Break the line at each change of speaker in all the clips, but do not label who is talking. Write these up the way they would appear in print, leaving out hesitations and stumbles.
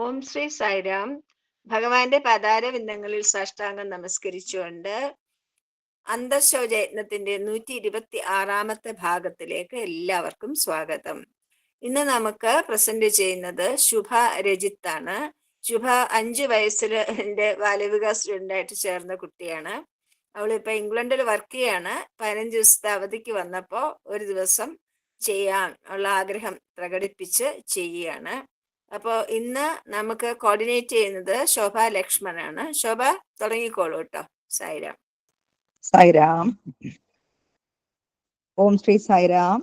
ഓം ശ്രീ സായിരാം. ഭഗവാന്റെ പദാരവിന്ദങ്ങളിൽ സാഷ്ടാംഗം നമസ്കരിച്ചുകൊണ്ട് അന്തഃശൗചയജ്ഞത്തിന്റെ 126 ഭാഗത്തിലേക്ക് എല്ലാവർക്കും സ്വാഗതം. ഇന്ന് നമുക്ക് പ്രസന്റ് ചെയ്യുന്നത് ശുഭ രജിത്താണ്. ശുഭ 5 വയസ്സിൽ എൻ്റെ ബാലവികാസ് സ്റ്റുഡൻ്റായിട്ട് ചേർന്ന കുട്ടിയാണ്. അവളിപ്പോൾ ഇംഗ്ലണ്ടിൽ വർക്ക് ചെയ്യാണ്. 15 ദിവസത്തെ അവധിക്ക് വന്നപ്പോൾ ഒരു ദിവസം ചെയ്യാൻ ഉള്ള ആഗ്രഹം പ്രകടിപ്പിച്ച് ചെയ്യുകയാണ്. അപ്പോൾ ഇന്ന് നമുക്ക് കോർഡിനേറ്റ് ചെയ്യുന്നത് ശോഭ ലക്ഷ്മണാണ്. ശോഭ തുടങ്ങിക്കോളൂ കേട്ടോ. സായിരാം.
സായിരാം. ഓം ശ്രീ സായിരാം.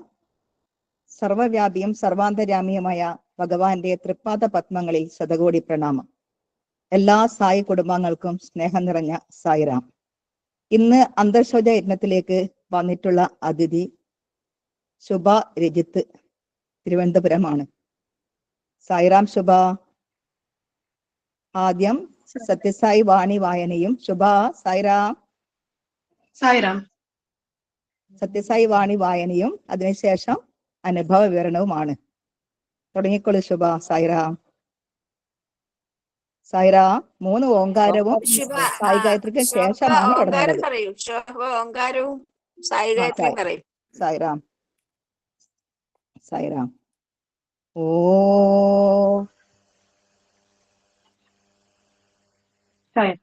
സർവവ്യാപിയും സർവാന്തര്യാമിയുമായ ഭഗവാന്റെ തൃപ്പാദ പത്മങ്ങളിൽ ശതകോടി പ്രണാമം. എല്ലാ സായി കുടുംബാംഗങ്ങൾക്കും സ്നേഹം നിറഞ്ഞ സായിരാം. ഇന്ന് അന്തഃശൗച യജ്ഞത്തിലേക്ക് വന്നിട്ടുള്ള അതിഥി ശുഭ രജിത്ത്, തിരുവനന്തപുരമാണ്. സായിറാം ശുഭ. ആദ്യം സത്യസായി വാണി വായനയും. ശുഭ. സായിറാം.
സായിറാം.
സത്യസായി വാണി വായനയും അതിനുശേഷം അനുഭവ വിവരണവുമാണ്. തുടങ്ങിക്കോളൂ ശുഭ. സായിറാം. സായിറാം. 3 ഓങ്കാരവും സായി ഗായത്രിക്ക് ശേഷമാണ് തുടങ്ങുന്നത്.
ഓങ്കാരവും സായി ഗായത്രിയും പറയും.
സായിറാം. സായിറാം. ഓ
സായിറാം.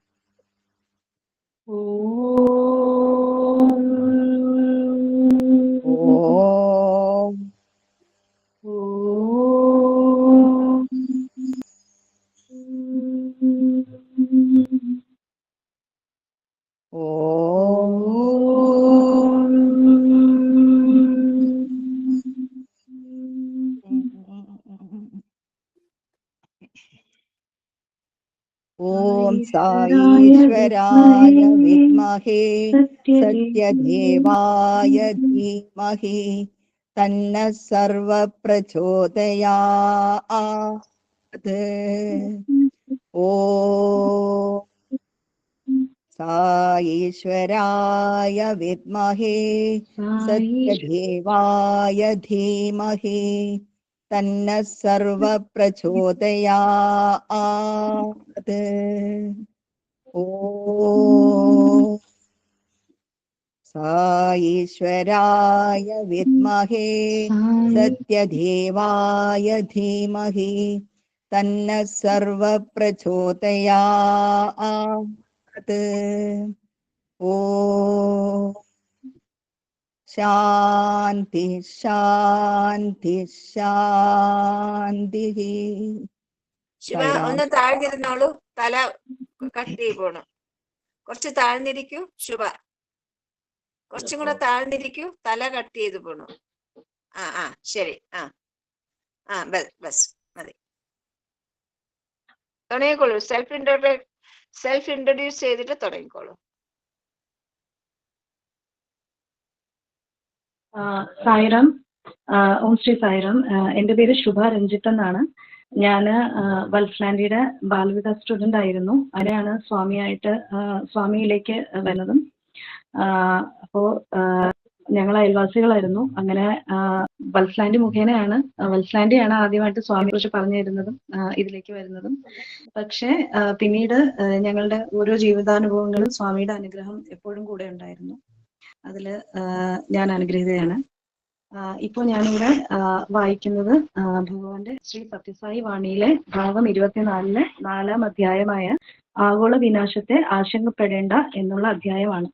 ഓം സായീശ്വരായ വിദ്മഹേ സത്യദേവായ ധീമഹി തന്ന സർവ പ്രചോദയാത്. ഓം സായീശ്വരായ വിദ്മഹേ സത്യദേവായ ധീമഹി തന്ന സർവ പ്രചോദയാത്. ഓം സായീശ്വരായ വിദ്മഹേ സത്യദേവായ ധീമഹി തന്ന സർവ പ്രചോദയാത്. ഓം ശാന്തി ശാന്തി ശാന്തി.
ശിവ ഒന്ന് താഴ്ന്നിരുന്നോളൂ. തല കട്ടി പോണു. കുറച്ച് താഴ്ന്നിരിക്കൂ ശുഭ. കുറച്ചും കൂടെ താഴ്ന്നിരിക്കൂ. തല കട്ട് ചെയ്ത് പോണു. ശരി. ബസ് മതി. തുടങ്ങിക്കോളൂ. സെൽഫ് ഇൻട്രൊഡ്യൂസ് ചെയ്തിട്ട് തുടങ്ങിക്കോളൂ.
സായിറാം. ഓം ശ്രീ സായിറാം. എൻ്റെ പേര് ശുഭ രഞ്ജിത്ത് എന്നാണ്. ഞാൻ വത്സലാൻഡിയുടെ ബാലവികാസ് സ്റ്റുഡൻ്റ് ആയിരുന്നു. അതിനെയാണ് സ്വാമിയിലേക്ക് വരുന്നതും. അപ്പോൾ ഞങ്ങൾ അയൽവാസികളായിരുന്നു. അങ്ങനെ വത്സലാൻഡി മുഖേനയാണ് വത്സലാൻഡിയാണ് ആദ്യമായിട്ട് സ്വാമിയെ കുറിച്ച് പറഞ്ഞു തരുന്നതും ഇതിലേക്ക് വരുന്നതും. പക്ഷേ പിന്നീട് ഞങ്ങളുടെ ഓരോ ജീവിതാനുഭവങ്ങളും സ്വാമിയുടെ അനുഗ്രഹം എപ്പോഴും കൂടെ ഉണ്ടായിരുന്നു. അതിൽ ഞാൻ അനുഗ്രഹീതയാണ്. ഇപ്പോൾ ഞാനിവിടെ വായിക്കുന്നത് ഭഗവാന്റെ ശ്രീ സത്യസായി വാണിയിലെ ഭാഗം 24-ലെ 4-ാം അധ്യായമായ ആഗോള വിനാശത്തെ ആശങ്കപ്പെടേണ്ട എന്നുള്ള അധ്യായമാണ്.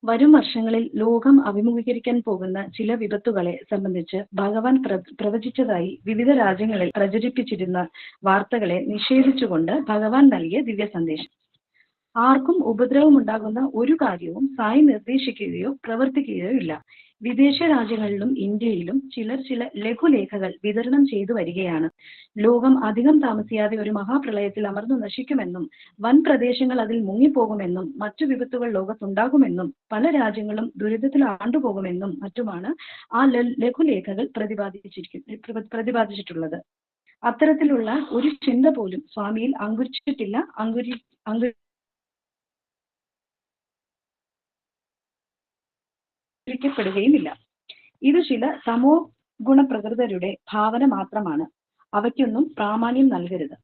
വരും വർഷങ്ങളിൽ ലോകം അഭിമുഖീകരിക്കാൻ പോകുന്ന ചില വിപത്തുകളെ സംബന്ധിച്ച് ഭഗവാൻ പ്രവചിച്ചതായി വിവിധ രാജ്യങ്ങളിൽ പ്രചരിപ്പിച്ചിരുന്ന വാർത്തകളെ നിഷേധിച്ചുകൊണ്ട് ഭഗവാൻ നൽകിയ ദിവ്യ സന്ദേശം. ആർക്കും ഉപദ്രവമുണ്ടാകുന്ന ഒരു കാര്യവും സായി നിർദ്ദേശിക്കുകയോ പ്രവർത്തിക്കുകയോ ഇല്ല. വിദേശ രാജ്യങ്ങളിലും ഇന്ത്യയിലും ചില ലഘുലേഖകൾ വിതരണം ചെയ്തു വരികയാണ്. ലോകം അധികം താമസിയാതെ ഒരു മഹാപ്രളയത്തിൽ അമർന്നു നശിക്കുമെന്നും വൻ പ്രദേശങ്ങൾ അതിൽ മുങ്ങിപ്പോകുമെന്നും മറ്റു വിപത്തുകൾ ലോകത്തുണ്ടാകുമെന്നും പല രാജ്യങ്ങളും ദുരിതത്തിൽ ആണ്ടുപോകുമെന്നും മറ്റുമാണ് ആ ലഘുലേഖകൾ പ്രതിപാദിച്ചിട്ടുള്ളത്. അത്തരത്തിലുള്ള ഒരു ചിന്ത പോലും സ്വാമിയിൽ അങ്കുരിച്ചിട്ടില്ല, പ്പെടുകയുമില്ല. ഇത് ചില തമോ ഗുണപ്രകൃതരുടെ ഭാവന മാത്രമാണ്. അവയ്ക്കൊന്നും പ്രാമാണ്യം നൽകരുത്.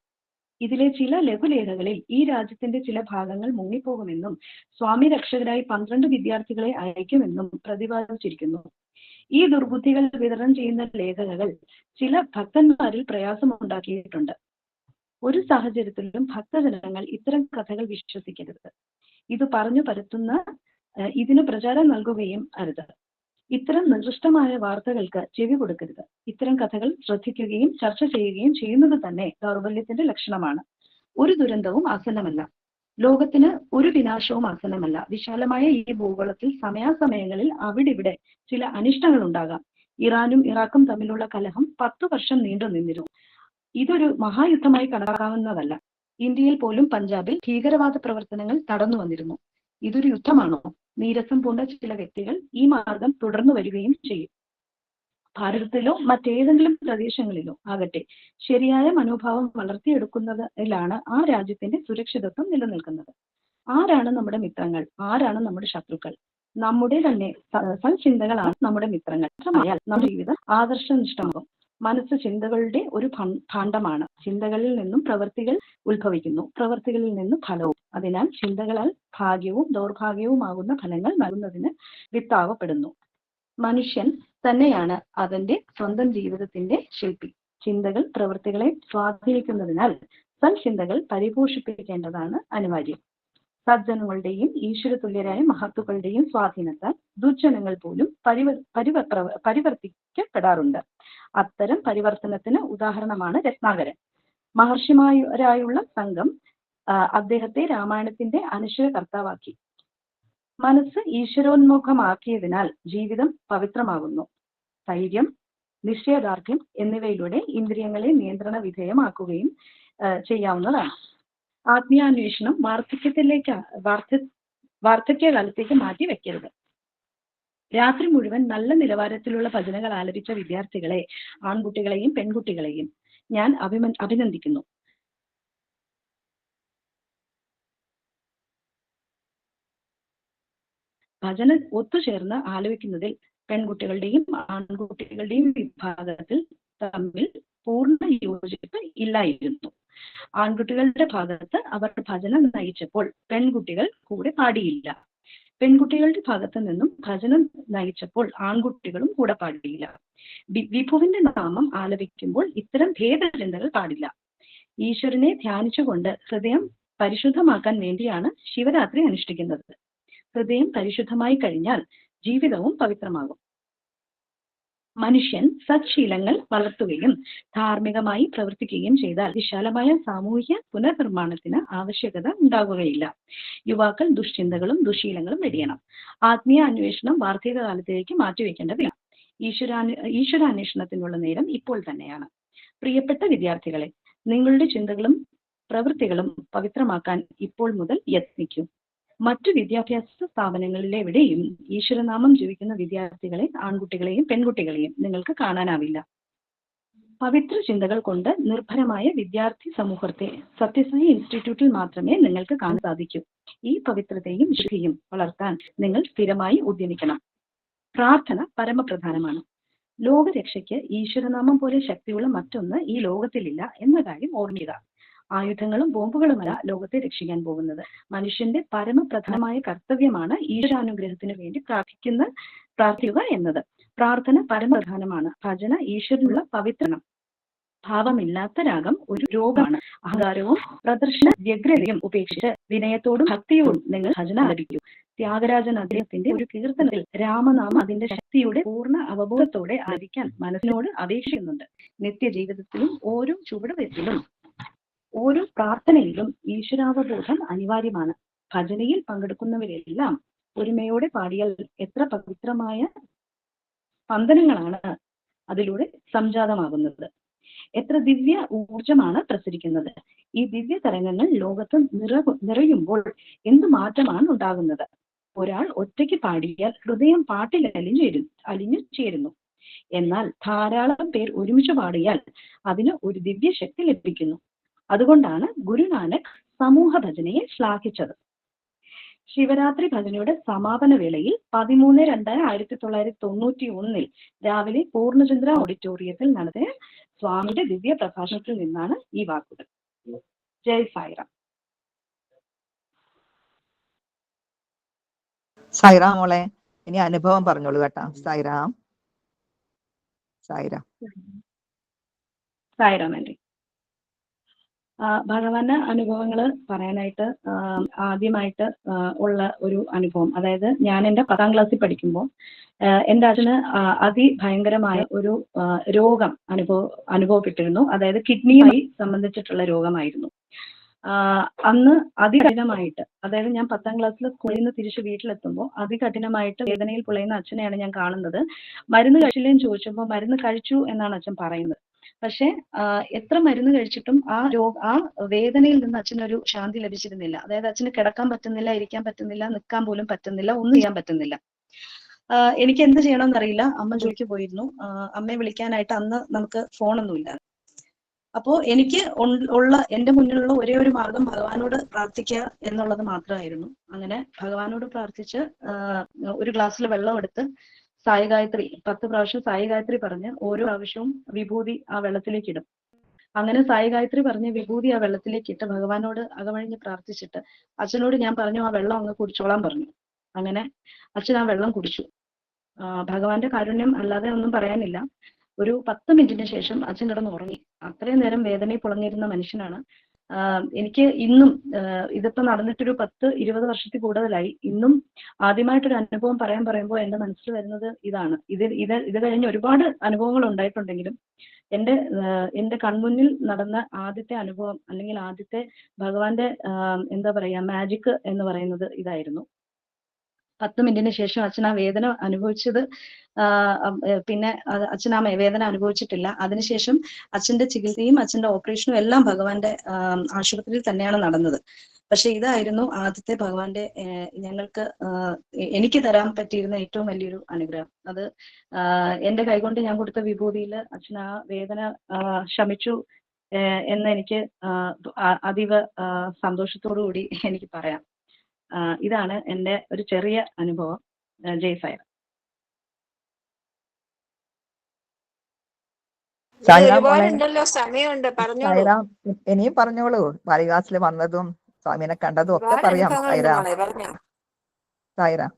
ഇതിലെ ചില ലഘുലേഖകളിൽ ഈ രാജ്യത്തിന്റെ ചില ഭാഗങ്ങൾ മുങ്ങിപ്പോകുമെന്നും സ്വാമി രക്ഷകരായി 12 വിദ്യാർത്ഥികളെ അയക്കുമെന്നും പ്രതിപാദിച്ചിരിക്കുന്നു. ഈ ദുർബുദ്ധികൾ വിതരണം ചെയ്യുന്ന ലേഖകൾ ചില ഭക്തന്മാരിൽ പ്രയാസമുണ്ടാക്കിയിട്ടുണ്ട്. ഒരു സാഹചര്യത്തിലും ഭക്തജനങ്ങൾ ഇത്തരം കഥകൾ വിശ്വസിക്കരുത്. ഇത് പറഞ്ഞു പരത്തുന്ന ഇതിന് പ്രചാരം നൽകുകയും അരുത്. ഇത്തരം നികൃഷ്ടമായ വാർത്തകൾക്ക് ചെവി കൊടുക്കരുത്. ഇത്തരം കഥകൾ ശ്രദ്ധിക്കുകയും ചർച്ച ചെയ്യുകയും ചെയ്യുന്നത് തന്നെ ദൗർബല്യത്തിന്റെ ലക്ഷണമാണ്. ഒരു ദുരന്തവും ആസന്നമല്ല. ലോകത്തിന് ഒരു വിനാശവും ആസന്നമല്ല. വിശാലമായ ഈ ഭൂഗോളത്തിൽ സമയാസമയങ്ങളിൽ അവിടിവിടെ ചില അനിഷ്ടങ്ങൾ ഉണ്ടാകാം. ഇറാനും ഇറാഖും തമ്മിലുള്ള കലഹം 10 വർഷം നീണ്ടു നിന്നിരുന്നു. ഇതൊരു മഹായുദ്ധമായി കണക്കാവുന്നതല്ല. ഇന്ത്യയിൽ പോലും പഞ്ചാബിൽ ഭീകരവാദ പ്രവർത്തനങ്ങൾ നടന്നു വന്നിരുന്നു. ഇതൊരു യുദ്ധമാണോ? നീരസം പൂണ്ട ചില വ്യക്തികൾ ഈ മാർഗം തുടർന്നു വരികയും ചെയ്യും. ഭാരതത്തിലോ മറ്റേതെങ്കിലും പ്രദേശങ്ങളിലോ ആകട്ടെ ശരിയായ മനോഭാവം വളർത്തിയെടുക്കുന്നതിലാണ് ആ രാജ്യത്തിന്റെ സുരക്ഷിതത്വം നിലനിൽക്കുന്നത്. ആരാണ് നമ്മുടെ മിത്രങ്ങൾ? ആരാണ് നമ്മുടെ ശത്രുക്കൾ? നമ്മുടെ തന്നെ സൽചിന്തകളാണ് നമ്മുടെ മിത്രങ്ങൾ. മാത്രമായാൽ നമ്മുടെ ജീവിതം ആദർശനിഷ്ഠമാകും. മനസ്സ് ചിന്തകളുടെ ഒരു ഭാണ്ഡമാണ്. ചിന്തകളിൽ നിന്നും പ്രവൃത്തികൾ ഉത്ഭവിക്കുന്നു, പ്രവൃത്തികളിൽ നിന്നും ഫലവും. അതിനാൽ ചിന്തകളാൽ ഭാഗ്യവും ദൗർഭാഗ്യവുമാകുന്ന ഫലങ്ങൾ നൽകുന്നതിന് വിത്താവപ്പെടുന്നു. മനുഷ്യൻ തന്നെയാണ് അതിന്റെ സ്വന്തം ജീവിതത്തിന്റെ ശില്പി. ചിന്തകൾ പ്രവൃത്തികളെ സ്വാധീനിക്കുന്നതിനാൽ സൽചിന്തകൾ പരിപോഷിപ്പിക്കേണ്ടതാണ് അനിവാര്യം. സജ്ജനങ്ങളുടെയും ഈശ്വരതുല്യരായ മഹത്തുക്കളുടെയും സ്വാധീനത്താൽ ദുർജനങ്ങൾ പോലും പരിവർത്തിക്കപ്പെടാറുണ്ട്. അത്തരം പരിവർത്തനത്തിന് ഉദാഹരണമാണ് രത്നാകരൻ. മഹർഷിമാരായുള്ള സംഘം അദ്ദേഹത്തെ രാമായണത്തിന്റെ അനശ്വരകർത്താവാക്കി. മനസ്സ് ഈശ്വരോന്മുഖമാക്കിയതിനാൽ ജീവിതം പവിത്രമാകുന്നു. ധൈര്യം, നിശ്ചയദാർഢ്യം എന്നിവയിലൂടെ ഇന്ദ്രിയങ്ങളെ നിയന്ത്രണ വിധേയമാക്കുകയും ചെയ്യാവുന്നതാണ്. ആത്മീയാന്വേഷണം വാർദ്ധക്യകാലത്തേക്ക് മാറ്റി വെക്കരുത്. രാത്രി മുഴുവൻ നല്ല നിലവാരത്തിലുള്ള ഭജനകൾ ആലപിച്ച വിദ്യാർത്ഥികളെ, ആൺകുട്ടികളെയും പെൺകുട്ടികളെയും ഞാൻ അഭിനന്ദിക്കുന്നു. ഭജന ഒത്തുചേർന്ന് ആലപിക്കുന്നതിൽ പെൺകുട്ടികളുടെയും ആൺകുട്ടികളുടെയും വിഭാഗത്തിൽ തമ്മിൽ പൂർണ്ണ യോജിപ്പ് ഇല്ലായിരുന്നു. ആൺകുട്ടികളുടെ ഭാഗത്ത് അവർ ഭജന നയിച്ചപ്പോൾ പെൺകുട്ടികൾ കൂടെ പാടിയില്ല. പെൺകുട്ടികളുടെ ഭാഗത്ത് നിന്നും ഭജനം നയിച്ചപ്പോൾ ആൺകുട്ടികളും കൂടെ പാടിയില്ല. വിഭുവിന്റെ നാമം ആലപിക്കുമ്പോൾ ഇത്തരം ഭേദചിന്തകൾ പാടില്ല. ഈശ്വരനെ ധ്യാനിച്ചുകൊണ്ട് ഹൃദയം പരിശുദ്ധമാക്കാൻ വേണ്ടിയാണ് ശിവരാത്രി അനുഷ്ഠിക്കുന്നത്. ഹൃദയം പരിശുദ്ധമായി കഴിഞ്ഞാൽ ജീവിതവും പവിത്രമാകും. മനുഷ്യൻ സത്ശീലങ്ങൾ വളർത്തുകയും ധാർമ്മികമായി പ്രവർത്തിക്കുകയും ചെയ്താൽ വിശാലമായ സാമൂഹിക പുനർനിർമ്മാണത്തിന് ആവശ്യകത ഉണ്ടാകുകയില്ല. യുവാക്കൾ ദുഷ്ചിന്തകളും ദുശീലങ്ങളും വെടിയണം. ആത്മീയ അന്വേഷണം വാർദ്ധക്യകാലത്തേക്ക് മാറ്റിവെക്കേണ്ടതില്ല. ഈശ്വരാന്വേഷണത്തിനുള്ള നേരം ഇപ്പോൾ തന്നെയാണ്. പ്രിയപ്പെട്ട വിദ്യാർത്ഥികളെ, നിങ്ങളുടെ ചിന്തകളും പ്രവൃത്തികളും പവിത്രമാക്കാൻ ഇപ്പോൾ മുതൽ യത്നിക്കൂ. മറ്റു വിദ്യാഭ്യാസ സ്ഥാപനങ്ങളിലെവിടെയും ഈശ്വരനാമം ജപിക്കുന്ന വിദ്യാർത്ഥികളെ, ആൺകുട്ടികളെയും പെൺകുട്ടികളെയും നിങ്ങൾക്ക് കാണാനാവില്ല. പവിത്ര ചിന്തകൾ കൊണ്ട് നിർഭരമായ വിദ്യാർത്ഥി സമൂഹത്തെ സത്യസായി ഇൻസ്റ്റിറ്റ്യൂട്ടിൽ മാത്രമേ നിങ്ങൾക്ക് കാണാൻ സാധിക്കൂ. ഈ പവിത്രതയും വിശുദ്ധിയും വളർത്താൻ നിങ്ങൾ സ്ഥിരമായി ഉദ്യമിക്കണം. പ്രാർത്ഥന പരമപ്രധാനമാണ്. ലോകരക്ഷയ്ക്ക് ഈശ്വരനാമം പോലെ ശക്തിയുള്ള മറ്റൊന്ന് ഈ ലോകത്തിലില്ല എന്ന കാര്യം ഓർമ്മിക്കുക. ആയുധങ്ങളും ബോംബുകളുമല്ല ലോകത്തെ രക്ഷിക്കാൻ പോകുന്നത്. മനുഷ്യന്റെ പരമപ്രധാനമായ കർത്തവ്യമാണ് ഈശ്വരാനുഗ്രഹത്തിന് വേണ്ടി പ്രാർത്ഥിക്കുക എന്നത്. പ്രാർത്ഥന പരമപ്രധാനമാണ്. ഭജന ഈശ്വരനുള്ള പവിത്രണം. ഭാവമില്ലാത്ത രാഗം ഒരു രോഗമാണ്. അഹങ്കാരവും പ്രദർശന വ്യഗ്രതയും ഉപേക്ഷിച്ച് വിനയത്തോടും ഭക്തിയോടും നിങ്ങൾ ഭജന ആലപിക്കൂ. ത്യാഗരാജൻ അദ്ദേഹത്തിന്റെ ഒരു കീർത്തനത്തിൽ രാമനാമം അതിന്റെ ശക്തിയുടെ പൂർണ്ണ അവബോധത്തോടെ ആലപിക്കാൻ മനസ്സിനോട് അപേക്ഷിക്കുന്നുണ്ട്. നിത്യജീവിതത്തിലും ഓരോ ചുവടുവെപ്പിലും ഓരോ പ്രാർത്ഥനയിലും ഈശ്വരാവബോധം അനിവാര്യമാണ്. ഭജനയിൽ പങ്കെടുക്കുന്നവരെല്ലാം ഒരുമയോടെ പാടിയാൽ എത്ര പവിത്രമായ സ്പന്ദനങ്ങളാണ് അതിലൂടെ സംജാതമാകുന്നത്. എത്ര ദിവ്യ ഊർജമാണ് പ്രസരിക്കുന്നത്. ഈ ദിവ്യ തരംഗങ്ങൾ ലോകത്ത് നിറയുമ്പോൾ എന്ത് മാറ്റമാണ് ഉണ്ടാകുന്നത്. ഒരാൾ ഒറ്റയ്ക്ക് പാടിയാൽ ഹൃദയം പാട്ടിൽ അലിഞ്ഞു ചേരുന്നു. എന്നാൽ ധാരാളം പേർ ഒരുമിച്ച് പാടിയാൽ അതിന് ഒരു ദിവ്യ ശക്തി ലഭിക്കുന്നു. അതുകൊണ്ടാണ് ഗുരുനാനക് സമൂഹ ഭജനയെ ശ്ലാഘിച്ചത്. ശിവരാത്രി ഭജനയുടെ സമാപന വേളയിൽ 13/2/1991 രാവിലെ പൂർണ്ണചന്ദ്ര ഓഡിറ്റോറിയത്തിൽ നടത്തിയ സ്വാമിയുടെ ദിവ്യ പ്രഭാഷണത്തിൽ നിന്നാണ് ഈ വാക്കുകൾ. ജയ് സായിറാം.
സായിറാം മോളെ, ഇനി അനുഭവം പറഞ്ഞോളൂ കേട്ടോ. സായിറാം. സായിറാം.
സായിറാം ആൻറ്റി. ഭഗവാന്റെ അനുഭവങ്ങൾ പറയാനായിട്ട് ആദ്യമായിട്ട് ഉള്ള ഒരു അനുഭവം, അതായത് ഞാൻ എൻ്റെ 10ാം ക്ലാസ്സിൽ പഠിക്കുമ്പോൾ എൻ്റെ അച്ഛന് അതിഭയങ്കരമായ ഒരു രോഗം അനുഭവപ്പെട്ടിരുന്നു. അതായത് കിഡ്നിയുമായി സംബന്ധിച്ചിട്ടുള്ള രോഗമായിരുന്നു. അന്ന് അതികഠിനമായിട്ട്, അതായത് ഞാൻ 10ാം ക്ലാസ്സിൽ സ്കൂളിൽ നിന്ന് തിരിച്ച് വീട്ടിലെത്തുമ്പോൾ അതികഠിനമായിട്ട് വേദനയിൽ പുളയുന്ന അച്ഛനെയാണ് ഞാൻ കാണുന്നത്. മരുന്ന് കഴിച്ചില്ലേന്ന് ചോദിച്ചപ്പോൾ മരുന്ന് കഴിച്ചു എന്നാണ് അച്ഛൻ പറയുന്നത്. പക്ഷെ എത്ര മരുന്ന് കഴിച്ചിട്ടും ആ വേദനയിൽ നിന്ന് അച്ഛനൊരു ശാന്തി ലഭിച്ചിരുന്നില്ല. അതായത് അച്ഛന് കിടക്കാൻ പറ്റുന്നില്ല, ഇരിക്കാൻ പറ്റുന്നില്ല, നിൽക്കാൻ പോലും പറ്റുന്നില്ല, ഒന്നും ചെയ്യാൻ പറ്റുന്നില്ല. എനിക്ക് എന്ത് ചെയ്യണമെന്ന് അറിയില്ല. അമ്മ ജോലിക്ക് പോയിരുന്നു. അമ്മയെ വിളിക്കാനായിട്ട് അന്ന് നമുക്ക് ഫോണൊന്നുമില്ല. അപ്പോ എനിക്ക് എൻ്റെ മുന്നിലുള്ള ഒരേ ഒരു മാർഗം ഭഗവാനോട് പ്രാർത്ഥിക്കുക എന്നുള്ളത് മാത്രമായിരുന്നു. അങ്ങനെ ഭഗവാനോട് പ്രാർത്ഥിച്ച് ഒരു ഗ്ലാസ്സിൽ വെള്ളം എടുത്ത് സായി ഗായത്രി 10 പ്രാവശ്യം സായി ഗായത്രി പറഞ്ഞ് ഓരോ പ്രാവശ്യവും വിഭൂതി ആ വെള്ളത്തിലേക്ക് ഇടും. അങ്ങനെ സായി ഗായത്രി പറഞ്ഞ് വിഭൂതി ആ വെള്ളത്തിലേക്ക് ഇട്ട് ഭഗവാനോട് അകമഴിഞ്ഞ് പ്രാർത്ഥിച്ചിട്ട് അച്ഛനോട് ഞാൻ പറഞ്ഞു ആ വെള്ളം അങ്ങ് കുടിച്ചോളാൻ പറഞ്ഞു. അങ്ങനെ അച്ഛൻ ആ വെള്ളം കുടിച്ചു. ഭഗവാന്റെ കാരുണ്യം അല്ലാതെ ഒന്നും പറയാനില്ല. ഒരു 10 മിനിറ്റിന് ശേഷം അച്ഛൻ കിടന്ന് ഉറങ്ങി. അത്രയും നേരം വേദനയിൽ പുളഞ്ഞിരുന്ന മനുഷ്യനാണ്. എനിക്ക് ഇന്നും ഇതിപ്പോ നടന്നിട്ടൊരു 10-20 വർഷത്തിൽ കൂടുതലായി. ഇന്നും ആദ്യമായിട്ടൊരു അനുഭവം പറയുമ്പോൾ എൻ്റെ മനസ്സിൽ വരുന്നത് ഇതാണ്. ഇത് കഴിഞ്ഞ് ഒരുപാട് അനുഭവങ്ങൾ ഉണ്ടായിട്ടുണ്ടെങ്കിലും എൻ്റെ കൺമുന്നിൽ നടന്ന ആദ്യത്തെ അനുഭവം, അല്ലെങ്കിൽ ആദ്യത്തെ ഭഗവാന്റെ എന്താ പറയാ മാജിക് എന്ന് പറയുന്നത് ഇതായിരുന്നു. 10 മിനിറ്റിന് ശേഷം അച്ഛൻ ആ വേദന അനുഭവിച്ചത്, പിന്നെ അച്ഛൻ ആ വേദന അനുഭവിച്ചിട്ടില്ല. അതിനുശേഷം അച്ഛന്റെ ചികിത്സയും അച്ഛന്റെ ഓപ്പറേഷനും എല്ലാം ഭഗവാന്റെ ആശുപത്രിയിൽ തന്നെയാണ് നടന്നത്. പക്ഷെ ഇതായിരുന്നു ആദ്യത്തെ ഭഗവാന്റെ എനിക്ക് തരാൻ പറ്റിയിരുന്ന ഏറ്റവും വലിയൊരു അനുഗ്രഹം. അത് എൻ്റെ കൈകൊണ്ട് ഞാൻ കൊടുത്ത വിഭൂതിയിൽ അച്ഛൻ ആ വേദന ശമിച്ചു എന്ന് എനിക്ക് അതീവ സന്തോഷത്തോടു കൂടി എനിക്ക് പറയാം. ഇതാണ് എൻ്റെ ഒരു ചെറിയ അനുഭവം. ജയ് സായിറാം.
ഒരുപാടുണ്ടല്ലോ, സമയമുണ്ട്, പറഞ്ഞോളൂ.
സായിറാം, ഇനിയും പറഞ്ഞോളൂ. ബാലികാസിൽ വന്നതും സ്വാമിനെ കണ്ടതും ഒക്കെ പറയാം. സായിറാം. സായിറാം.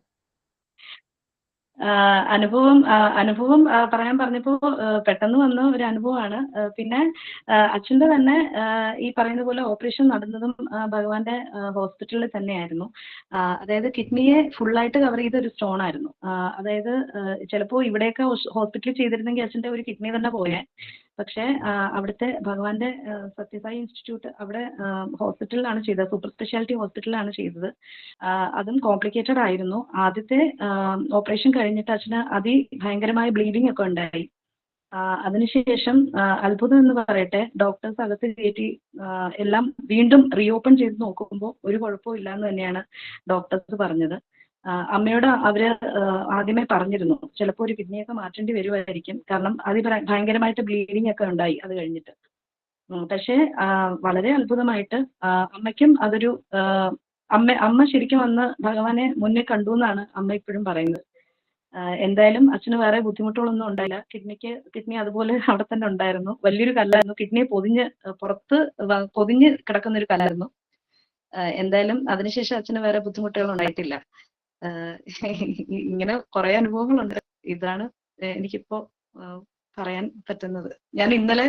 അനുഭവം പറയാൻ പറഞ്ഞപ്പോ പെട്ടെന്ന് വന്ന ഒരു അനുഭവമാണ്. പിന്നെ അച്ഛൻ്റെ തന്നെ ഈ പറയുന്ന പോലെ ഓപ്പറേഷൻ നടന്നതും ഭഗവാന്റെ ഹോസ്പിറ്റലിൽ തന്നെയായിരുന്നു. അതായത് കിഡ്നിയെ ഫുള്ളായിട്ട് കവർ ചെയ്ത ഒരു സ്റ്റോൺ ആയിരുന്നു. അതായത് ചിലപ്പോൾ ഇവിടെയൊക്കെ ഹോസ്പിറ്റലിൽ ചെയ്തിരുന്നെങ്കിൽ അച്ഛൻ്റെ ഒരു കിഡ്നി തന്നെ പോയേ. പക്ഷേ അവിടുത്തെ ഭഗവാന്റെ സത്യസായി ഇൻസ്റ്റിറ്റ്യൂട്ട് അവിടെ ഹോസ്പിറ്റലിലാണ് ചെയ്തത്, സൂപ്പർ സ്പെഷ്യാലിറ്റി ഹോസ്പിറ്റലിലാണ് ചെയ്തത്. അതും കോംപ്ലിക്കേറ്റഡ് ആയിരുന്നു. ആദ്യത്തെ ഓപ്പറേഷൻ കഴിഞ്ഞിട്ട് അച്ഛന് അതിഭയങ്കരമായ ബ്ലീഡിംഗ് ഒക്കെ ഉണ്ടായി. അതിനുശേഷം അത്ഭുതം എന്ന് പറയട്ടെ, ഡോക്ടേഴ്സ് അകത്ത് കയറ്റി എല്ലാം വീണ്ടും റീഓപ്പൺ ചെയ്ത് നോക്കുമ്പോൾ ഒരു കുഴപ്പവും ഇല്ല എന്ന് തന്നെയാണ് ഡോക്ടേഴ്സ് പറഞ്ഞത്. അമ്മയോട് അവര് ആദ്യമേ പറഞ്ഞിരുന്നു ചിലപ്പോൾ ഒരു കിഡ്നിയൊക്കെ മാറ്റേണ്ടി വരുമായിരിക്കും, കാരണം ഭയങ്കരമായിട്ട് ബ്ലീഡിംഗ് ഒക്കെ ഉണ്ടായി അത് കഴിഞ്ഞിട്ട്. പക്ഷേ വളരെ അത്ഭുതമായിട്ട് അമ്മയ്ക്കും അതൊരു അമ്മ ശരിക്കും വന്ന് ഭഗവാനെ മുന്നേ കണ്ടു എന്നാണ് അമ്മ ഇപ്പോഴും പറയുന്നത്. എന്തായാലും അച്ഛന് വേറെ ബുദ്ധിമുട്ടുകളൊന്നും ഉണ്ടായില്ല. കിഡ്നി അതുപോലെ അവിടെ തന്നെ ഉണ്ടായിരുന്നു. വലിയൊരു കല്ലായിരുന്നു, കിഡ്നിയെ പുറത്ത് പൊതിഞ്ഞ് കിടക്കുന്ന ഒരു കല്ലായിരുന്നു. എന്തായാലും അതിനുശേഷം അച്ഛന് വേറെ ബുദ്ധിമുട്ടുകൾ ഉണ്ടായിട്ടില്ല. ഇങ്ങനെ കുറെ അനുഭവങ്ങളുണ്ട്. ഇതാണ് എനിക്കിപ്പോ പറയാൻ പറ്റുന്നത്. ഞാൻ ഇന്നലെ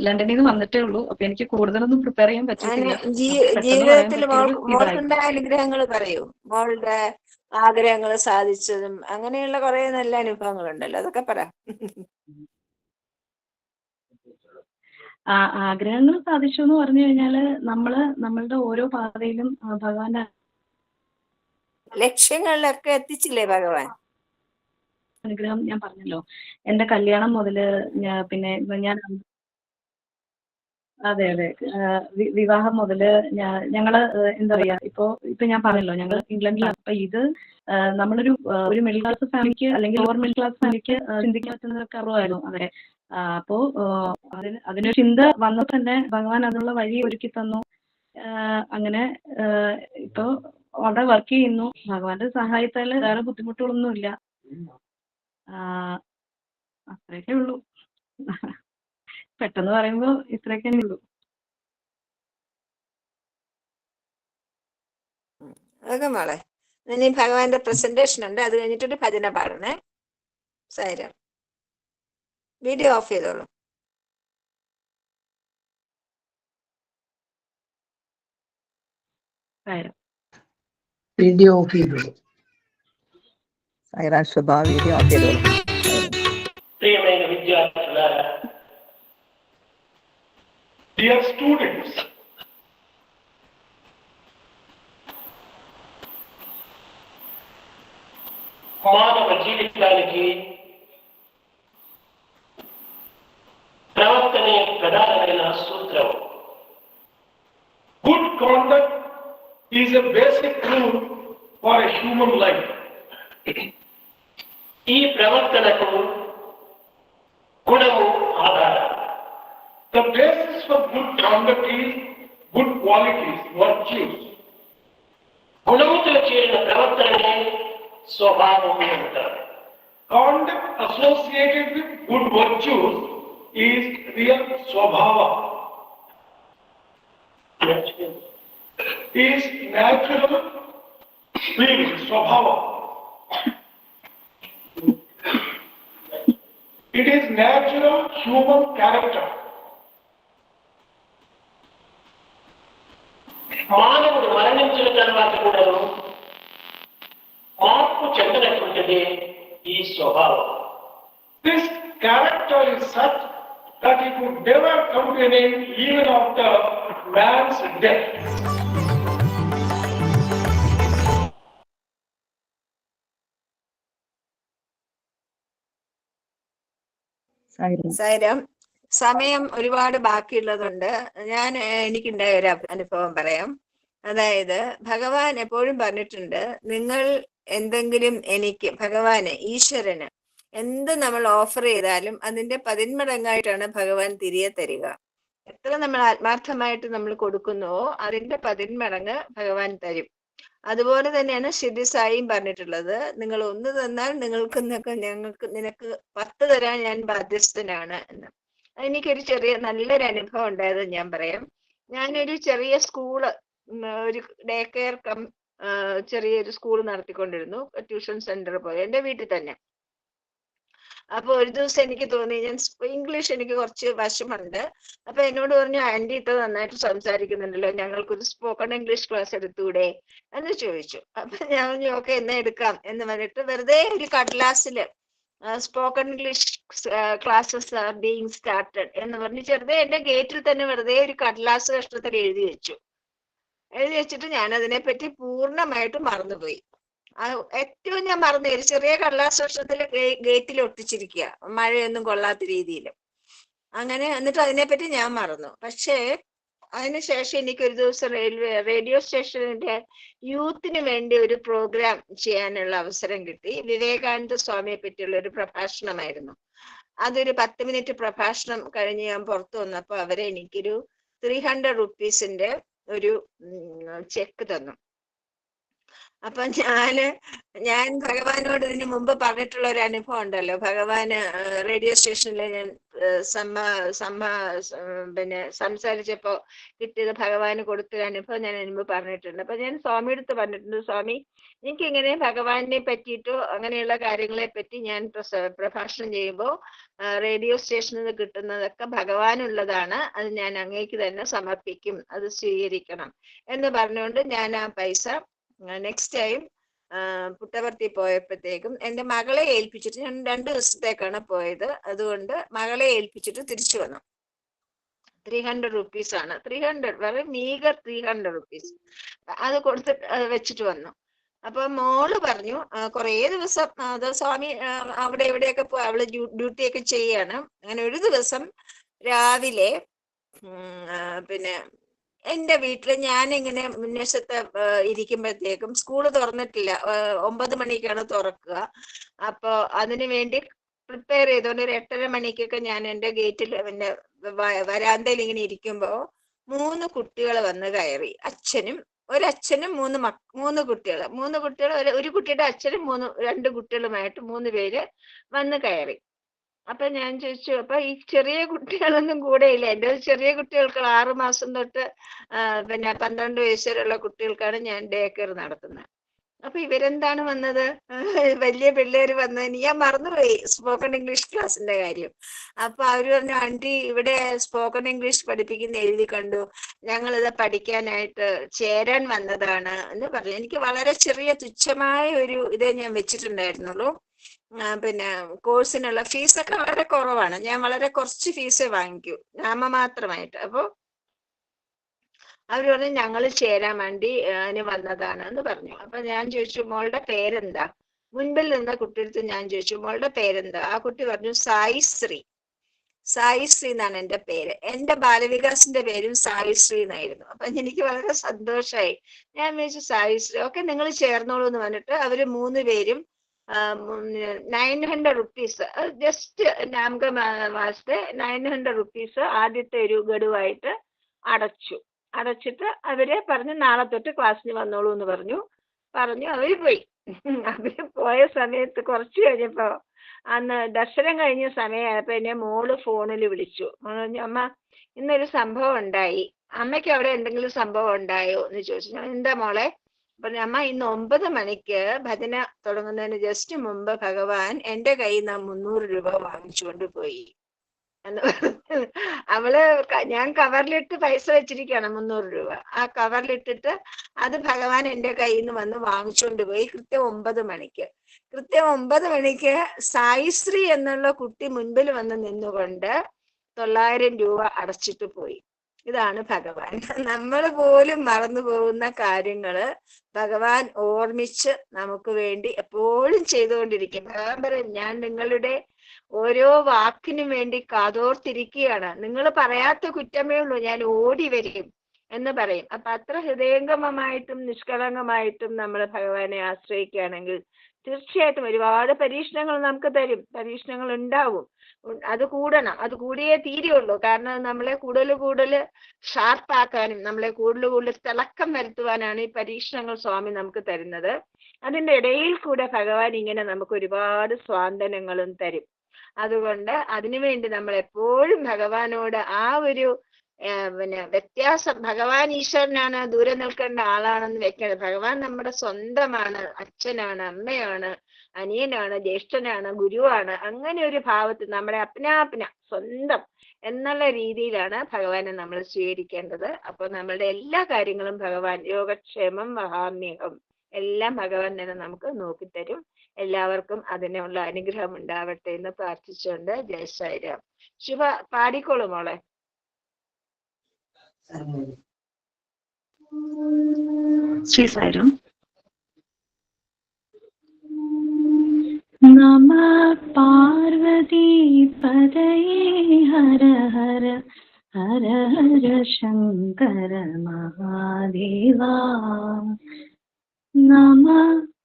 ലണ്ടനിൽ നിന്ന് വന്നിട്ടേ ഉള്ളൂ, അപ്പൊ എനിക്ക് കൂടുതലൊന്നും പ്രിപ്പയർ ചെയ്യാൻ പറ്റിയിട്ടില്ല.
ജീവിതത്തിൽ മോൾക്കുണ്ടായ അനുഗ്രഹങ്ങൾ പറയൂ. മോളുടെ ആഗ്രഹങ്ങൾ സാധിച്ചതും അങ്ങനെയുള്ള കുറെ നല്ല അനുഭവങ്ങൾ ഉണ്ടല്ലോ, അതൊക്കെ പറ.
ആഗ്രഹങ്ങൾ സാധിച്ചു എന്ന് പറഞ്ഞു കഴിഞ്ഞാല് നമ്മളുടെ ഓരോ പാതയിലും ഭഗവാന്റെ
ലക്ഷ്യങ്ങളിലൊക്കെ എത്തിച്ചില്ലേ ഭഗവാൻ?
അനുഗ്രഹം ഞാൻ പറഞ്ഞല്ലോ. എൻ്റെ കല്യാണം മുതല് പിന്നെ ഞാൻ അതെ വിവാഹം മുതല് ഞങ്ങള് എന്താ പറയാ, ഇപ്പൊ ഞാൻ പറഞ്ഞല്ലോ ഞങ്ങൾ ഇംഗ്ലണ്ടിലാണ്. അപ്പൊ ഇത് ഒരു മിഡിൽ ക്ലാസ് ഫാമിലിക്ക് അല്ലെങ്കിൽ ലോവർ മിഡിൽ ക്ലാസ് ഫാമിലിക്ക് ചിന്തിക്കാൻ പറ്റുന്നതൊക്കെ അറിവായിരുന്നു. അതെ. അപ്പോ അതിനൊരു ചിന്ത വന്നപ്പോൾ തന്നെ ഭഗവാൻ അതിനുള്ള വഴി ഒരുക്കി തന്നു. അങ്ങനെ ഇപ്പൊ അവിടെ വർക്ക് ചെയ്യുന്നു. ഭഗവാന്റെ സഹായത്താല് വേറെ ബുദ്ധിമുട്ടുകളൊന്നും ഇല്ല. അത്രയൊക്കെ ഉള്ളൂ. പെട്ടെന്ന് പറയുമ്പോ ഇത്രയൊക്കെ ഉള്ളൂ.
അതൊക്കെ മോളെ. ഇനി ഭഗവാന്റെ പ്രസന്റേഷൻ ഉണ്ട്, അത് കഴിഞ്ഞിട്ടൊരു ഭജന പാടണേ. സായിരാം. വീഡിയോ ഓഫ് ചെയ്തോളൂ.
വീഡിയോ ഓഫ് ചെയ്തോളൂ. സായിരാം ശുഭ, വീഡിയോ ഓഫ് ചെയ്തോളൂ.
പ്രിയమైన విద్యార్థులారా, dear students, మానవ జీవితానికి ప్రవర్తనే ప్రధానమైన సూత్రం. Good conduct is a basic rule for a human life. ఈ ప్రవర్తనకు గుణము ఆధారం. The basis for good conduct is good qualities, virtues. గుణముతో చేరిన ప్రవర్తననే స్వభావం అంటారు. Conduct associated with good virtues is real swabhava. Is natural feeling, swabhava. It is natural human character. మానవుడు మరణించిన తర్వాత కూడా మార్పు చెందనటువంటిది ఈ స్వభావం. This character is such that it would never come to an end even after man's death.
Sai Ram. സമയം ഒരുപാട് ബാക്കിയുള്ളതുകൊണ്ട് എനിക്കുണ്ടായ ഒരു അനുഭവം പറയാം. അതായത് ഭഗവാൻ എപ്പോഴും പറഞ്ഞിട്ടുണ്ട്, നിങ്ങൾ എന്തെങ്കിലും എനിക്ക് ഭഗവാന് ഈശ്വരന് എന്ത് നമ്മൾ ഓഫർ ചെയ്താലും അതിന്റെ 10 മടങ്ങായിട്ടാണ് ഭഗവാൻ തിരികെ തരിക. എത്ര നമ്മൾ ആത്മാർത്ഥമായിട്ട് നമ്മൾ കൊടുക്കുന്നുവോ അതിന്റെ 10 മടങ്ങ് ഭഗവാൻ തരും. അതുപോലെ തന്നെയാണ് ഷിർഡി സായിയും പറഞ്ഞിട്ടുള്ളത്, നിങ്ങൾ 1 തന്നാൽ നിനക്ക് 10 തരാൻ ഞാൻ ബാധ്യസ്ഥനാണ് എന്ന്. എനിക്കൊരു നല്ലൊരു അനുഭവം ഉണ്ടായത് ഞാൻ പറയാം. ഞാനൊരു ചെറിയ സ്കൂള്, ഒരു ഡേ കെയർ ചെറിയൊരു സ്കൂൾ നടത്തിക്കൊണ്ടിരുന്നു, ട്യൂഷൻ സെന്റർ പോലെ, എൻ്റെ വീട്ടിൽ തന്നെ. അപ്പൊ ഒരു ദിവസം എനിക്ക് തോന്നി, ഇംഗ്ലീഷ് എനിക്ക് കുറച്ച് വശമുണ്ട്. അപ്പൊ എന്നോട് പറഞ്ഞു, ആന്റി ഇത്ര നന്നായിട്ട് സംസാരിക്കുന്നുണ്ടല്ലോ, ഞങ്ങൾക്കൊരു സ്പോക്കൺ ഇംഗ്ലീഷ് ക്ലാസ് എടുത്തൂടെ എന്ന് ചോദിച്ചു. അപ്പൊ ഞാൻ പറഞ്ഞു ഓക്കെ, എന്നാ എടുക്കാം എന്ന് പറഞ്ഞിട്ട് വെറുതെ ഒരു കടലാസില് spoken English classes are being started എന്ന് പറഞ്ഞ് ചെറുതെ എന്റെ ഗേറ്റിൽ തന്നെ വെറുതെ ഒരു കടലാസ് കഷ്ണത്തിൽ എഴുതി വെച്ചിട്ട് ഞാൻ അതിനെപ്പറ്റി പൂർണ്ണമായിട്ട് മറന്നുപോയി. ഏറ്റവും ഞാൻ മറന്നു, ഒരു ചെറിയ കടലാസ് കഷ്ണത്തിൽ ഗേറ്റിൽ ഒട്ടിച്ചിരിക്കുക, മഴയൊന്നും കൊള്ളാത്ത രീതിയിൽ. അങ്ങനെ എന്നിട്ട് അതിനെപ്പറ്റി ഞാൻ മറന്നു. പക്ഷേ അതിനുശേഷം എനിക്ക് ഒരു ദിവസം റേഡിയോ സ്റ്റേഷനിന്റെ യൂത്തിന് വേണ്ടി ഒരു പ്രോഗ്രാം ചെയ്യാനുള്ള അവസരം കിട്ടി. വിവേകാനന്ദ സ്വാമിയെ പറ്റിയുള്ള ഒരു പ്രഭാഷണമായിരുന്നു. അതൊരു 10 മിനിറ്റ് പ്രഭാഷണം കഴിഞ്ഞ് ഞാൻ പുറത്തു വന്നപ്പോൾ അവരെ എനിക്കൊരു 300 റുപ്പീസിന്റെ ഒരു ചെക്ക് തന്നു. അപ്പൊ ഞാൻ ഭഗവാനോട് ഇതിന് മുമ്പ് പറഞ്ഞിട്ടുള്ള ഒരു അനുഭവം ഉണ്ടല്ലോ, ഭഗവാന് റേഡിയോ സ്റ്റേഷനിൽ ഞാൻ സംസാരിച്ചപ്പോ കിട്ടിയത് ഭഗവാന് കൊടുത്തൊരു അനുഭവം ഞാൻ മുമ്പ് പറഞ്ഞിട്ടുണ്ട്. അപ്പൊ ഞാൻ സ്വാമിയുടെ അടുത്ത് പറഞ്ഞിട്ടുണ്ട്, സ്വാമി എനിക്കിങ്ങനെ ഭഗവാനെ പറ്റിയിട്ടോ അങ്ങനെയുള്ള കാര്യങ്ങളെ പറ്റി ഞാൻ പ്രഭാഷണം ചെയ്യുമ്പോൾ റേഡിയോ സ്റ്റേഷനിൽ നിന്ന് കിട്ടുന്നതൊക്കെ ഭഗവാനുള്ളതാണ്, അത് ഞാൻ അങ്ങേക്ക് തന്നെ സമർപ്പിക്കും, അത് സ്വീകരിക്കണം എന്ന് പറഞ്ഞുകൊണ്ട് ഞാൻ ആ പൈസ നെക്സ്റ്റ് ടൈം പുട്ടപർത്തി പോയപ്പോഴത്തേക്കും എൻ്റെ മകളെ ഏൽപ്പിച്ചിട്ട്, ഞാൻ 2 ദിവസത്തേക്കാണ് പോയത്, അതുകൊണ്ട് മകളെ ഏൽപ്പിച്ചിട്ട് തിരിച്ചു വന്നു. 300 റുപ്പീസ് ആണ്, 300 വളരെ മീഗർ 300 റുപ്പീസ് അത് കൊടുത്തിട്ട് വെച്ചിട്ട് വന്നു. അപ്പൊ മോള് പറഞ്ഞു, കുറേ ദിവസം അത് സ്വാമി അവിടെ എവിടെയൊക്കെ പോയി അവള് ഡ്യൂട്ടിയൊക്കെ ചെയ്യാണ്. അങ്ങനെ ഒരു ദിവസം രാവിലെ എന്റെ വീട്ടില് ഞാനിങ്ങനെ മുന്നേശത്ത് ഇരിക്കുമ്പോഴത്തേക്കും സ്കൂള് തുറന്നിട്ടില്ല, 9 മണിക്കാണ് തുറക്കുക. അപ്പൊ അതിനു വേണ്ടി പ്രിപ്പയർ ചെയ്തോണ്ട് ഒരു 8:30 മണിക്കൊക്കെ ഞാൻ എൻ്റെ ഗേറ്റിൽ വരാന്തയിൽ ഇങ്ങനെ ഇരിക്കുമ്പോ 3 കുട്ടികൾ വന്ന് കയറി. ഒരച്ഛനും 3 കുട്ടികൾ, ഒരു കുട്ടിയുടെ അച്ഛനും 2 കുട്ടികളുമായിട്ട് 3 പേര് വന്ന് കയറി. അപ്പൊ ഞാൻ ചോദിച്ചു, അപ്പൊ ഈ ചെറിയ കുട്ടികളൊന്നും കൂടെ ഇല്ല? എൻ്റെ ചെറിയ കുട്ടികൾക്ക് 6 മാസം തൊട്ട് പിന്നെ 12 വയസ്സ് വരെയുള്ള കുട്ടികൾക്കാണ് ഞാൻ ഡേ കെയർ നടത്തുന്നത്. അപ്പൊ ഇവരെന്താണ് വന്നത്? വലിയ പിള്ളേര് വന്നതിന് ഞാൻ മറന്നുപോയി സ്പോക്കൺ ഇംഗ്ലീഷ് ക്ലാസ്സിന്റെ കാര്യം. അപ്പൊ അവര് പറഞ്ഞു, ആന്റി ഇവിടെ സ്പോക്കൺ ഇംഗ്ലീഷ് പഠിപ്പിക്കുന്ന എഴുതി കണ്ടു, ഞങ്ങളിത് പഠിക്കാനായിട്ട് ചേരാൻ വന്നതാണ് എന്ന് പറഞ്ഞു. എനിക്ക് വളരെ ചെറിയ തുച്ഛമായ ഒരു ഇതേ ഞാൻ വെച്ചിട്ടുണ്ടായിരുന്നുള്ളൂ. പിന്നെ കോഴ്സിനുള്ള ഫീസൊക്കെ വളരെ കുറവാണ്. ഞാൻ വളരെ കുറച്ച് ഫീസേ വാങ്ങിക്കൂ, നാമമാത്രമായിട്ട്. അപ്പൊ അവര് പറഞ്ഞു ഞങ്ങൾ ചേരാൻ വേണ്ടി അതിന് വന്നതാണ് എന്ന് പറഞ്ഞു. അപ്പൊ ഞാൻ ചോദിച്ചു, മോളുടെ പേരെന്താ? മുൻപിൽ നിന്ന കുട്ടിയെടുത്ത് ഞാൻ ചോദിച്ചു, മോളുടെ പേരെന്താ? ആ കുട്ടി പറഞ്ഞു, സായിശ്രീ. സായിശ്രീ എന്നാണ് എൻ്റെ പേര്. എൻ്റെ ബാലവികാസിന്റെ പേരും സായിശ്രീ എന്നായിരുന്നു. അപ്പൊ എനിക്ക് വളരെ സന്തോഷമായി. ഞാൻ വിചാരിച്ചു സായിശ്രീ, ഓക്കെ നിങ്ങൾ ചേർന്നോളൂ എന്ന് പറഞ്ഞിട്ട് അവര് 3 പേരും 900 റുപ്പീസ്, ജസ്റ്റ് നാമക മാസത്തെ 900 റുപ്പീസ് ആദ്യത്തെ ഒരു ഗഡുവായിട്ട് അടച്ചിട്ട് അവരെ പറഞ്ഞു നാളെ തൊട്ട് ക്ലാസ്സിന് വന്നോളൂ എന്ന് പറഞ്ഞു. അവര് പോയി. അവര് പോയ സമയത്ത് കുറച്ച് കഴിഞ്ഞപ്പോ, അന്ന് ദർശനം കഴിഞ്ഞ സമയമായപ്പോ എന്നെ മോള് ഫോണിൽ വിളിച്ചു. പറഞ്ഞു, അമ്മ ഇന്നൊരു സംഭവം ഉണ്ടായി, അമ്മയ്ക്ക് അവിടെ എന്തെങ്കിലും സംഭവം ഉണ്ടായോ എന്ന് ചോദിച്ചു. ഞാൻ, എന്താ മോളെ? പറഞ്ഞു, അമ്മ ഇന്ന് 9 മണിക്ക് ഭജന തുടങ്ങുന്നതിന് ജസ്റ്റ് മുമ്പ് ഭഗവാൻ എൻ്റെ കയ്യിൽ നിന്ന് 300 രൂപ വാങ്ങിച്ചുകൊണ്ട് പോയി എന്ന് പറഞ്ഞു. അവള് ഞാൻ കവറിലിട്ട് പൈസ വെച്ചിരിക്കുകയാണ് 300 രൂപ. ആ കവറിലിട്ടിട്ട് അത് ഭഗവാൻ എൻ്റെ കയ്യിൽ നിന്ന് വന്ന് വാങ്ങിച്ചുകൊണ്ട് പോയി കൃത്യം 9 മണിക്ക്. കൃത്യം 9 മണിക്ക് സായിശ്രീ എന്നുള്ള കുട്ടി മുൻപിൽ വന്ന് നിന്നുകൊണ്ട് 900 രൂപ അടച്ചിട്ട് പോയി. ഇതാണ് ഭഗവാൻ. നമ്മൾ പോലും മറന്നു പോകുന്ന കാര്യങ്ങള് ഭഗവാൻ ഓർമ്മിച്ച് നമുക്ക് വേണ്ടി എപ്പോഴും ചെയ്തുകൊണ്ടിരിക്കും. ഭഗവാൻ പറയും, ഞാൻ നിങ്ങളുടെ ഓരോ വാക്കിനും വേണ്ടി കാതോർത്തിരിക്കുകയാണ്, നിങ്ങൾ പറയാത്ത കുറ്റമേ ഉള്ളൂ, ഞാൻ ഓടി വരും എന്ന് പറയും. അപ്പൊ അത്ര ഹൃദയംഗമമായിട്ടും നിഷ്കളങ്കമായിട്ടും നമ്മൾ ഭഗവാനെ ആശ്രയിക്കുകയാണെങ്കിൽ തീർച്ചയായിട്ടും ഒരുപാട് പരീക്ഷണങ്ങൾ നമുക്ക് തരും. പരീക്ഷണങ്ങൾ ഉണ്ടാവും, അത് കൂടണം, അത് കൂടിയേ തീരുള്ളൂ. കാരണം നമ്മളെ കൂടുതൽ ഷാർപ്പാക്കാനും നമ്മളെ കൂടുതൽ തിളക്കം വരുത്തുവാനാണ് ഈ പരീക്ഷണങ്ങൾ സ്വാമി നമുക്ക് തരുന്നത്. അതിൻ്റെ ഇടയിൽ കൂടെ ഭഗവാൻ ഇങ്ങനെ നമുക്ക് ഒരുപാട് സ്വാന്തനങ്ങളും തരും. അതുകൊണ്ട് അതിനുവേണ്ടി നമ്മൾ എപ്പോഴും ഭഗവാനോട് ആ ഒരു പിന്നെ വ്യത്യാസം, ഭഗവാൻ ഈശ്വരനാണ്, ദൂരെ നിൽക്കേണ്ട ആളാണെന്ന് വെക്കണം. ഭഗവാൻ നമ്മുടെ സ്വന്തമാണ്, അച്ഛനാണ്, അമ്മയാണ്, അനിയനാണ്, ജ്യേഷ്ഠനാണ്, ഗുരുവാണ്. അങ്ങനെ ഒരു ഭാവത്തിൽ നമ്മുടെ അപ്നാപ്ന സ്വന്തം എന്നുള്ള രീതിയിലാണ് ഭഗവാനെ നമ്മൾ സ്വീകരിക്കേണ്ടത്. അപ്പൊ നമ്മളുടെ എല്ലാ കാര്യങ്ങളും ഭഗവാൻ, യോഗക്ഷേമം മഹാമ്യഹം എല്ലാം ഭഗവാൻ തന്നെ നമുക്ക് നോക്കിത്തരും. എല്ലാവർക്കും അതിനുള്ള അനുഗ്രഹം ഉണ്ടാവട്ടെ എന്ന് പ്രാർത്ഥിച്ചുകൊണ്ട് ജയ് സായിരാം. ശുഭ പാടിക്കോളൂ മോളെ.
ശ്രീ സായിരാം. നമ പാർവതി പദയേ ഹര ഹര ഹര ഹര ശങ്കര മഹാദേവാ. നമ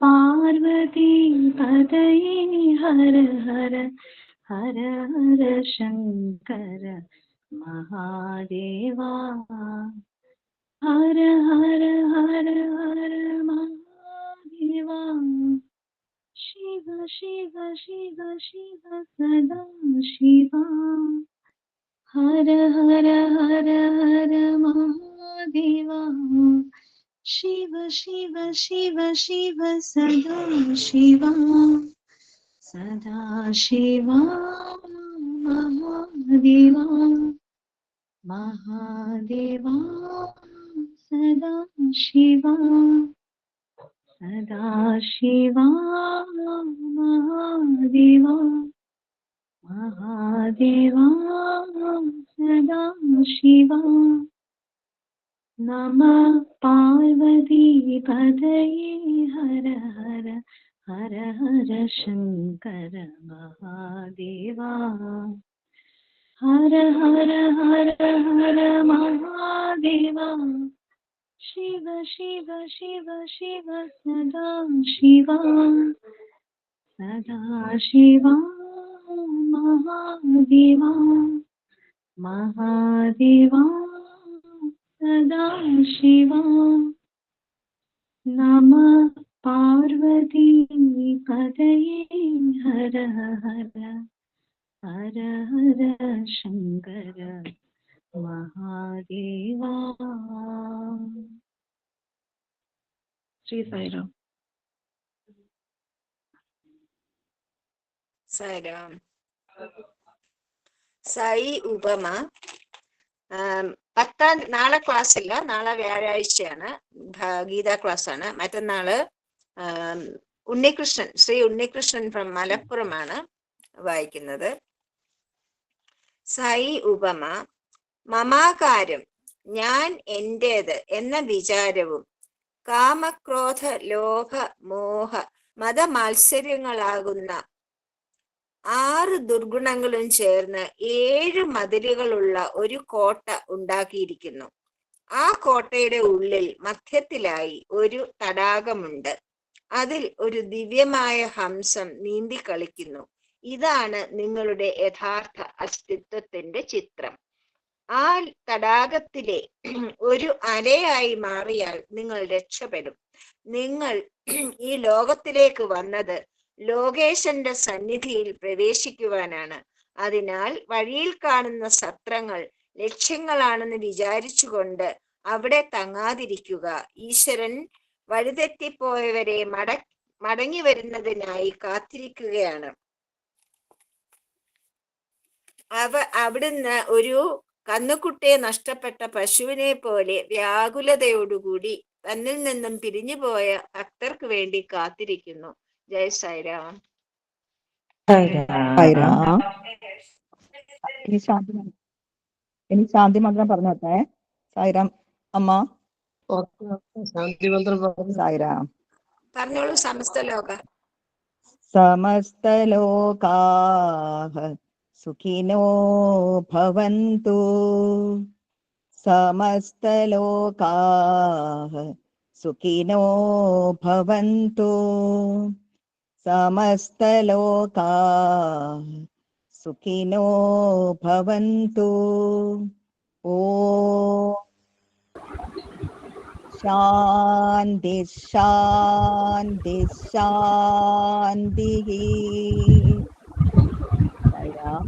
പാർവതി പദയേ ഹര ഹര ഹര ഹര ശങ്കര മഹാദേവാ. ഹര ഹര ഹര ഹര മഹാദേവാ. ശിവ ശിവ ശിവ ശിവ സദാ ശിവാ. ഹര ഹര ഹര ഹര മഹാദേവാ. ശിവ ശിവ ശിവ ശിവ സദാ ശിവാ. സദാ ശിവാ മഹാദേവാ. മഹാദേവാ സദാ ശിവാ. സദാ ശിവാ മഹാദേവാ. മഹാദേവാ സദാ ശിവാ. നമ പാർവതി പദയേ ഹര ഹര ഹര ഹര ശങ്കര മഹാദേവാ. ഹര ഹര ഹര ഹര മഹാദേവാ. ശിവ ശിവ ശിവ ശിവ സദാ ശിവാ. സദാ ശിവാ മഹാദേവാ. മഹാദേവാ സദാ ശിവാ. നമ പാർവതി പദയേ ഹര ഹര ഹര ഹര ശങ്കര മഹാദേവാ. ശ്രീ സായിറാം.
സായിറാം. സായി ഉപമ. നാളെ ക്ലാസ് ഇല്ല, നാളെ വ്യാഴാഴ്ചയാണ്, ഗീതാ ക്ലാസ് ആണ്. മറ്റന്നാള് ഉണ്ണികൃഷ്ണൻ, ശ്രീ ഉണ്ണികൃഷ്ണൻ ഫ്രം മലപ്പുറമാണ് വായിക്കുന്നത്. സായി ഉപമ. മമാകാരം, ഞാൻ എന്റേത് എന്ന വിചാരവും കാമക്രോധ ലോഭ മോഹ മതമാത്സര്യങ്ങളാകുന്ന 6 ദുർഗുണങ്ങളും ചേർന്ന് 7 മതിലുകളുള്ള ഒരു കോട്ട ഉണ്ടാക്കിയിരിക്കുന്നു. ആ കോട്ടയുടെ ഉള്ളിൽ മധ്യത്തിലായി ഒരു തടാകമുണ്ട്. അതിൽ ഒരു ദിവ്യമായ ഹംസം നീന്തി കളിക്കുന്നു. ഇതാണ് നിങ്ങളുടെ യഥാർത്ഥ അസ്തിത്വത്തിന്റെ ചിത്രം. ആ തടാകത്തിലെ ഒരു അലയായി മാറിയാൽ നിങ്ങൾ രക്ഷപ്പെടും. നിങ്ങൾ ഈ ലോകത്തിലേക്ക് വന്നത് ലോകേശന്റെ സന്നിധിയിൽ പ്രവേശിക്കുവാനാണ്. അതിനാൽ വഴിയിൽ കാണുന്ന സത്രങ്ങൾ ലക്ഷ്യങ്ങളാണെന്ന് വിചാരിച്ചുകൊണ്ട് അവിടെ തങ്ങാതിരിക്കുക. ഈശ്വരൻ വഴിതെറ്റിപ്പോയവരെ മടങ്ങി വരുന്നതിനായി കാത്തിരിക്കുകയാണ്. അവിടുന്ന് ഒരു കന്നുകുട്ടിയെ നഷ്ടപ്പെട്ട പശുവിനെ പോലെ വ്യാകുലതയോടുകൂടി തന്നിൽ നിന്നും പിരിഞ്ഞുപോയ ഭക്തർക്ക് വേണ്ടി കാത്തിരിക്കുന്നു. ജയ് സായിരാം.
ഇനി ശാന്തി മന്ത്രം പറഞ്ഞോട്ടെ. സായിരാം അമ്മ. സായിരാം.
പറഞ്ഞോളൂ.
സമസ്തലോകാഃ സുഖിനോ ഭവന്തു. സമസ്തലോകാഃ സുഖിനോ ഭവന്തു. സമസ്തലോകാഃ സുഖിനോ ഭവന്തു. ഓം ശാന്തി ശാന്തി ശാന്തി.
സായിരാം.